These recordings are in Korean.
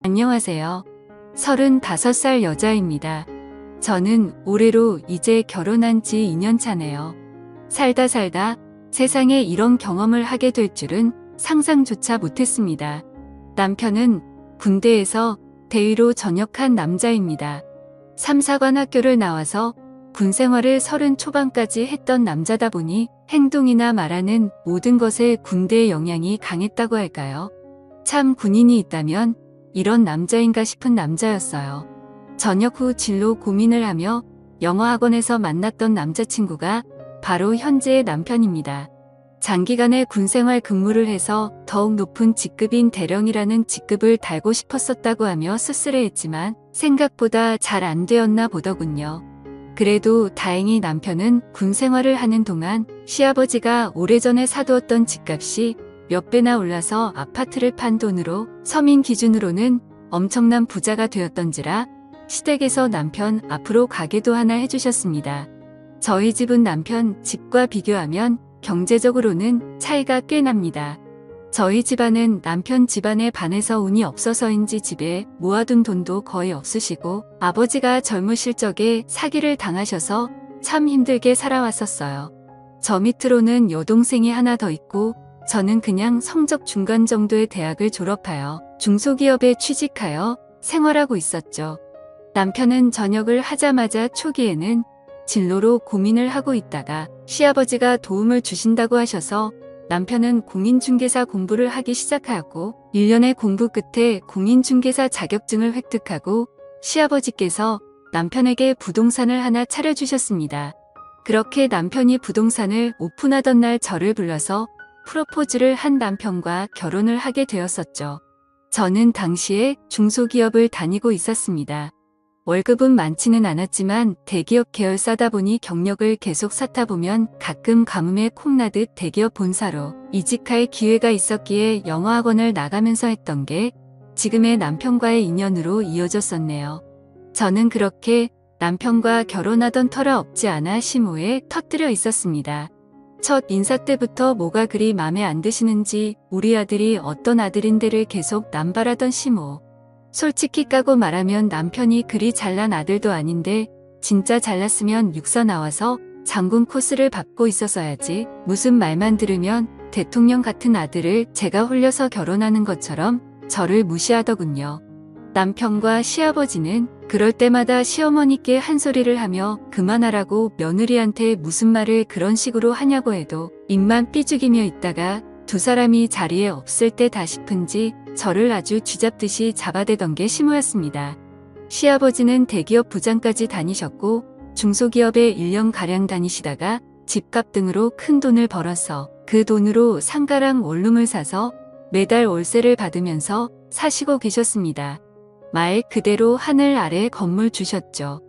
안녕하세요. 35살 여자입니다. 저는 올해로 이제 결혼한 지 2년 차네요. 살다 세상에 이런 경험을 하게 될 줄은 상상조차 못했습니다. 남편은 군대에서 대위로 전역한 남자입니다. 3, 4관 학교를 나와서 군 생활을 30 초반까지 했던 남자다 보니 행동이나 말하는 모든 것에 군대의 영향이 강했다고 할까요? 참 군인이 있다면 이런 남자인가 싶은 남자였어요. 전역 후 진로 고민을 하며 영어학원에서 만났던 남자친구가 바로 현재의 남편입니다. 장기간의 군생활 근무를 해서 더욱 높은 직급인 대령이라는 직급을 달고 싶었었다고 하며 씁쓸해했지만 생각보다 잘 안 되었나 보더군요. 그래도 다행히 남편은 군생활을 하는 동안 시아버지가 오래전에 사두었던 집값이 몇 배나 올라서 아파트를 판 돈으로 서민 기준으로는 엄청난 부자가 되었던지라 시댁에서 남편 앞으로 가게도 하나 해주셨습니다. 저희 집은 남편 집과 비교하면 경제적으로는 차이가 꽤 납니다. 저희 집안은 남편 집안에 반해서 운이 없어서인지 집에 모아둔 돈도 거의 없으시고 아버지가 젊으실 적에 사기를 당하셔서 참 힘들게 살아왔었어요. 저 밑으로는 여동생이 하나 더 있고 저는 그냥 성적 중간 정도의 대학을 졸업하여 중소기업에 취직하여 생활하고 있었죠. 남편은 전역을 하자마자 초기에는 진로로 고민을 하고 있다가 시아버지가 도움을 주신다고 하셔서 남편은 공인중개사 공부를 하기 시작하고 1년의 공부 끝에 공인중개사 자격증을 획득하고 시아버지께서 남편에게 부동산을 하나 차려주셨습니다. 그렇게 남편이 부동산을 오픈하던 날 저를 불러서 프로포즈를 한 남편과 결혼을 하게 되었었죠. 저는 당시에 중소기업을 다니고 있었습니다. 월급은 많지는 않았지만 대기업 계열사다 보니 경력을 계속 쌓다 보면 가끔 가뭄에 콩나듯 대기업 본사로 이직할 기회가 있었기에 영어학원을 나가면서 했던 게 지금의 남편과의 인연으로 이어졌었네요. 저는 그렇게 남편과 결혼하던 터라 없지 않아 시모에 터뜨려 있었습니다. 첫 인사 때부터 뭐가 그리 맘에 안 드시는지 우리 아들이 어떤 아들인데를 계속 남발하던 시모. 솔직히 까고 말하면 남편이 그리 잘난 아들도 아닌데 진짜 잘났으면 육사 나와서 장군 코스를 밟고 있었어야지 무슨 말만 들으면 대통령 같은 아들을 제가 홀려서 결혼하는 것처럼 저를 무시하더군요. 남편과 시아버지는 그럴 때마다 시어머니께 한 소리를 하며 그만하라고 며느리한테 무슨 말을 그런 식으로 하냐고 해도 입만 삐죽이며 있다가 두 사람이 자리에 없을 때다 싶은지 저를 아주 쥐잡듯이 잡아대던 게 시모였습니다. 시아버지는 대기업 부장까지 다니셨고 중소기업에 1년가량 다니시다가 집값 등으로 큰 돈을 벌어서 그 돈으로 상가랑 원룸을 사서 매달 월세를 받으면서 사시고 계셨습니다. 말 그대로 하늘 아래 건물 주셨죠.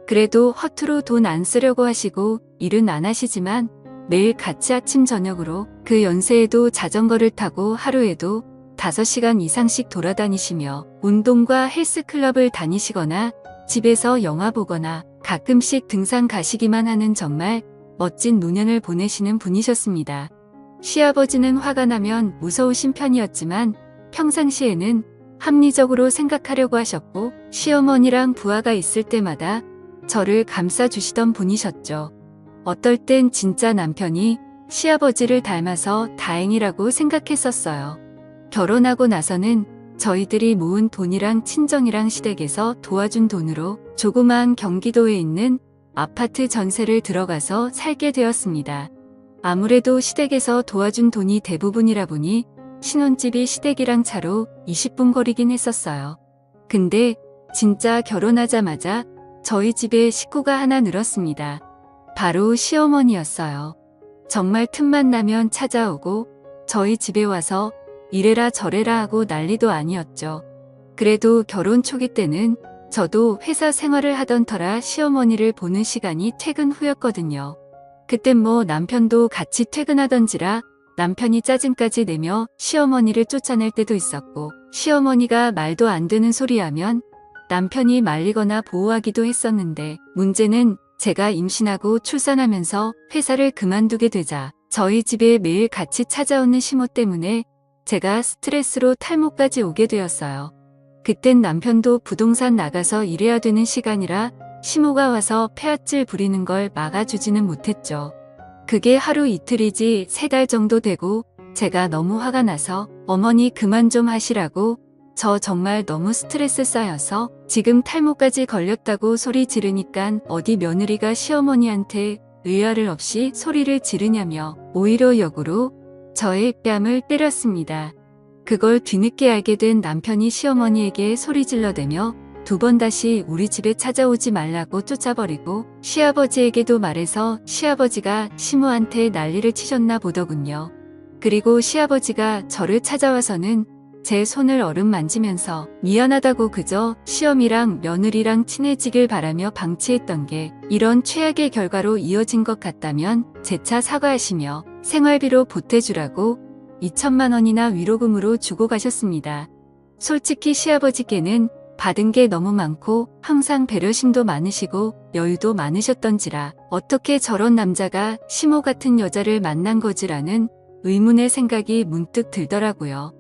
그래도 허투루 돈 안 쓰려고 하시고 일은 안 하시지만 매일 같이 아침 저녁으로 그 연세에도 자전거를 타고 하루에도 5시간 이상씩 돌아다니시며 운동과 헬스클럽을 다니시거나 집에서 영화 보거나 가끔씩 등산 가시기만 하는 정말 멋진 노년을 보내시는 분이셨습니다. 시아버지는 화가 나면 무서우신 편이었지만 평상시에는 합리적으로 생각하려고 하셨고 시어머니랑 부하가 있을 때마다 저를 감싸주시던 분이셨죠. 어떨 땐 진짜 남편이 시아버지를 닮아서 다행이라고 생각했었어요. 결혼하고 나서는 저희들이 모은 돈이랑 친정이랑 시댁에서 도와준 돈으로 조그마한 경기도에 있는 아파트 전세를 들어가서 살게 되었습니다. 아무래도 시댁에서 도와준 돈이 대부분이라 보니 신혼집이 시댁이랑 차로 20분 거리긴 했었어요. 근데 진짜 결혼하자마자 저희 집에 식구가 하나 늘었습니다. 바로 시어머니였어요. 정말 틈만 나면 찾아오고 저희 집에 와서 이래라 저래라 하고 난리도 아니었죠. 그래도 결혼 초기 때는 저도 회사 생활을 하던 터라 시어머니를 보는 시간이 퇴근 후였거든요. 그땐 뭐 남편도 같이 퇴근하던지라 남편이 짜증까지 내며 시어머니를 쫓아낼 때도 있었고 시어머니가 말도 안 되는 소리하면 남편이 말리거나 보호하기도 했었는데 문제는 제가 임신하고 출산하면서 회사를 그만두게 되자 저희 집에 매일 같이 찾아오는 시모 때문에 제가 스트레스로 탈모까지 오게 되었어요. 그땐 남편도 부동산 나가서 일해야 되는 시간이라 시모가 와서 폐악질 부리는 걸 막아주지는 못했죠. 그게 하루 이틀이지 3달 정도 되고 제가 너무 화가 나서 어머니 그만 좀 하시라고 저 정말 너무 스트레스 쌓여서 지금 탈모까지 걸렸다고 소리 지르니깐 어디 며느리가 시어머니한테 의아를 없이 소리를 지르냐며 오히려 역으로 저의 뺨을 때렸습니다. 그걸 뒤늦게 알게 된 남편이 시어머니에게 소리 질러대며 2번 다시 우리 집에 찾아오지 말라고 쫓아버리고 시아버지에게도 말해서 시아버지가 시모한테 난리를 치셨나 보더군요. 그리고 시아버지가 저를 찾아와서는 제 손을 어름 만지면서 미안하다고 그저 시어미랑 며느리랑 친해지길 바라며 방치했던 게 이런 최악의 결과로 이어진 것 같다면 재차 사과하시며 생활비로 보태주라고 2천만 원이나 위로금으로 주고 가셨습니다. 솔직히 시아버지께는 받은 게 너무 많고 항상 배려심도 많으시고 여유도 많으셨던지라 어떻게 저런 남자가 시모 같은 여자를 만난 거지라는 의문의 생각이 문득 들더라고요.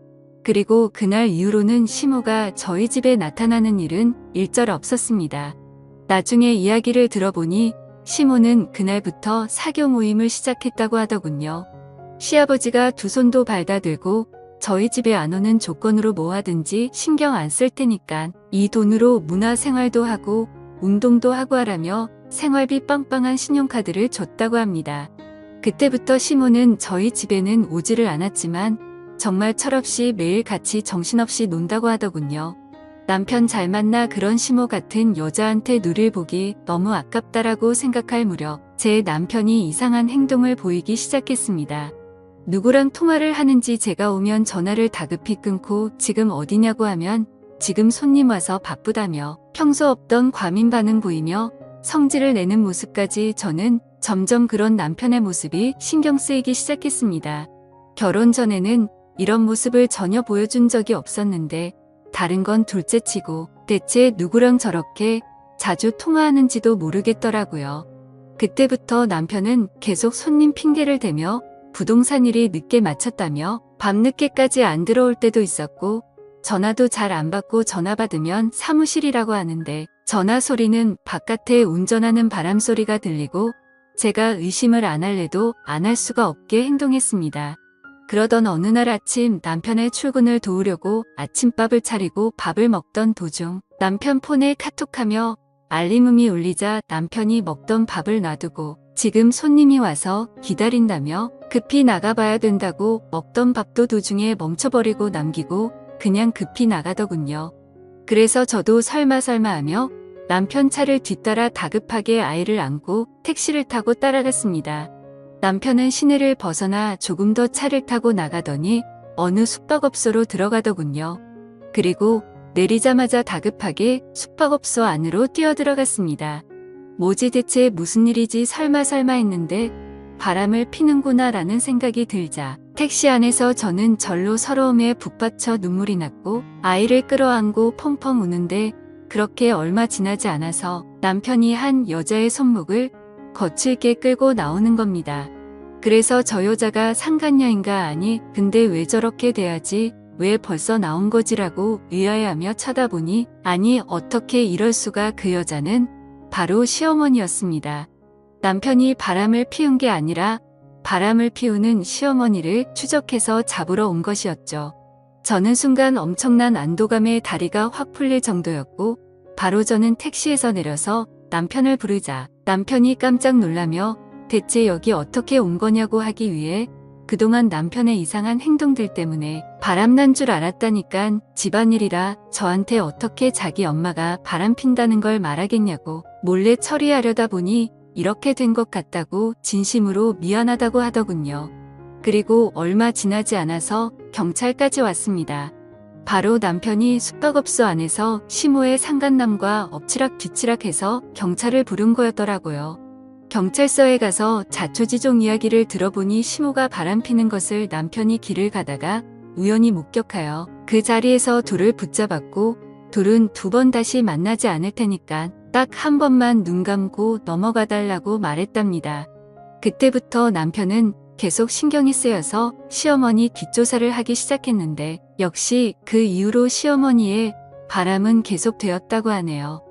그리고 그날 이후로는 시모가 저희 집에 나타나는 일은 일절 없었습니다. 나중에 이야기를 들어보니 시모는 그날부터 사교 모임을 시작했다고 하더군요. 시아버지가 2손도 발다들고 저희 집에 안 오는 조건으로 뭐 하든지 신경 안 쓸 테니까 이 돈으로 문화생활도 하고 운동도 하고 하라며 생활비 빵빵한 신용카드를 줬다고 합니다. 그때부터 시모는 저희 집에는 오지를 않았지만 정말 철없이 매일 같이 정신없이 논다고 하더군요. 남편 잘 만나 그런 시모 같은 여자한테 누릴 복이 너무 아깝다라고 생각할 무렵 제 남편이 이상한 행동을 보이기 시작했습니다. 누구랑 통화를 하는지 제가 오면 전화를 다급히 끊고 지금 어디냐고 하면 지금 손님 와서 바쁘다며 평소 없던 과민 반응 보이며 성질을 내는 모습까지 저는 점점 그런 남편의 모습이 신경 쓰이기 시작했습니다. 결혼 전에는 이런 모습을 전혀 보여준 적이 없었는데 다른 건 둘째치고 대체 누구랑 저렇게 자주 통화하는지도 모르겠더라고요. 그때부터 남편은 계속 손님 핑계를 대며 부동산 일이 늦게 마쳤다며 밤늦게까지 안 들어올 때도 있었고 전화도 잘 안 받고 전화 받으면 사무실이라고 하는데 전화 소리는 바깥에 운전하는 바람 소리가 들리고 제가 의심을 안 할래도 안 할 수가 없게 행동했습니다. 그러던 어느 날 아침 남편의 출근을 도우려고 아침밥을 차리고 밥을 먹던 도중 남편 폰에 카톡하며 알림음이 울리자 남편이 먹던 밥을 놔두고 지금 손님이 와서 기다린다며 급히 나가봐야 된다고 먹던 밥도 도중에 멈춰버리고 남기고 그냥 급히 나가더군요. 그래서 저도 설마 하며 남편 차를 뒤따라 다급하게 아이를 안고 택시를 타고 따라갔습니다. 남편은 시내를 벗어나 조금 더 차를 타고 나가더니 어느 숙박업소로 들어가더군요. 그리고 내리자마자 다급하게 숙박업소 안으로 뛰어들어갔습니다. 뭐지 대체 무슨 일이지 설마 했는데 바람을 피는구나 라는 생각이 들자 택시 안에서 저는 절로 서러움에 북받쳐 눈물이 났고 아이를 끌어안고 펑펑 우는데 그렇게 얼마 지나지 않아서 남편이 한 여자의 손목을 거칠게 끌고 나오는 겁니다. 그래서 저 여자가 상간녀인가 아니 근데 왜 저렇게 돼야지 왜 벌써 나온 거지라고 의아해하며 쳐다보니 아니 어떻게 이럴 수가 그 여자는 바로 시어머니였습니다. 남편이 바람을 피운 게 아니라 바람을 피우는 시어머니를 추적해서 잡으러 온 것이었죠. 저는 순간 엄청난 안도감에 다리가 확 풀릴 정도였고 바로 저는 택시에서 내려서 남편을 부르자 남편이 깜짝 놀라며 대체 여기 어떻게 온 거냐고 하기 위해 그동안 남편의 이상한 행동들 때문에 바람난 줄 알았다니깐 집안일이라 저한테 어떻게 자기 엄마가 바람 핀다는 걸 말하겠냐고 몰래 처리하려다 보니 이렇게 된 것 같다고 진심으로 미안하다고 하더군요. 그리고 얼마 지나지 않아서 경찰까지 왔습니다. 바로 남편이 숙박업소 안에서 시모의 상간남과 엎치락뒤치락해서 경찰을 부른 거였더라고요. 경찰서에 가서 자초지종 이야기를 들어보니 시모가 바람피는 것을 남편이 길을 가다가 우연히 목격하여 그 자리에서 둘을 붙잡았고 둘은 2번 다시 만나지 않을 테니까 딱 한 번만 눈 감고 넘어가달라고 말했답니다. 그때부터 남편은 계속 신경이 쓰여서 시어머니 뒷조사를 하기 시작했는데 역시 그 이후로 시어머니의 바람은 계속되었다고 하네요.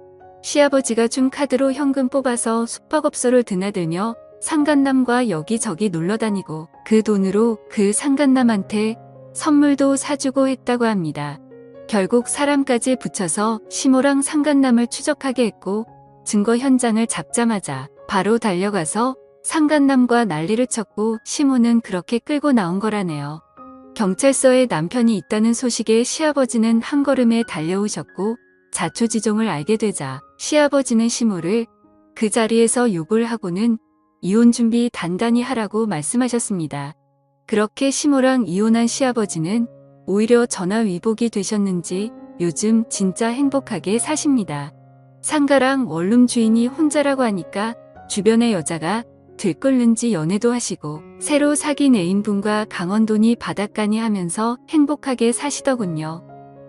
시아버지가 준 카드로 현금 뽑아서 숙박업소를 드나들며 상간남과 여기저기 놀러다니고 그 돈으로 그 상간남한테 선물도 사주고 했다고 합니다. 결국 사람까지 붙여서 시모랑 상간남을 추적하게 했고 증거 현장을 잡자마자 바로 달려가서 상간남과 난리를 쳤고 시모는 그렇게 끌고 나온 거라네요. 경찰서에 남편이 있다는 소식에 시아버지는 한 걸음에 달려오셨고 자초지종을 알게 되자 시아버지는 시모를 그 자리에서 욕을 하고는 이혼 준비 단단히 하라고 말씀하셨습니다. 그렇게 시모랑 이혼한 시아버지는 오히려 전화위복이 되셨는지 요즘 진짜 행복하게 사십니다. 상가랑 원룸 주인이 혼자라고 하니까 주변의 여자가 들끓는지 연애도 하시고 새로 사귄 애인분과 강원도니 바닷가니 하면서 행복하게 사시더군요.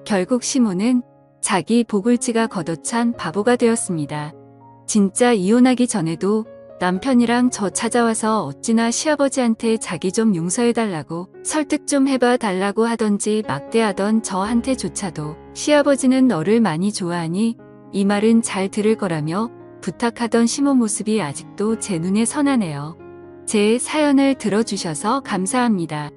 결국 시모는 자기 보글지가 걷어찬 바보가 되었습니다. 진짜 이혼하기 전에도 남편이랑 저 찾아와서 어찌나 시아버지한테 자기 좀 용서해달라고 설득 좀 해봐 달라고 하던지 막대하던 저한테조차도 시아버지는 너를 많이 좋아하니 이 말은 잘 들을 거라며 부탁하던 시모 모습이 아직도 제 눈에 선하네요. 제 사연을 들어주셔서 감사합니다.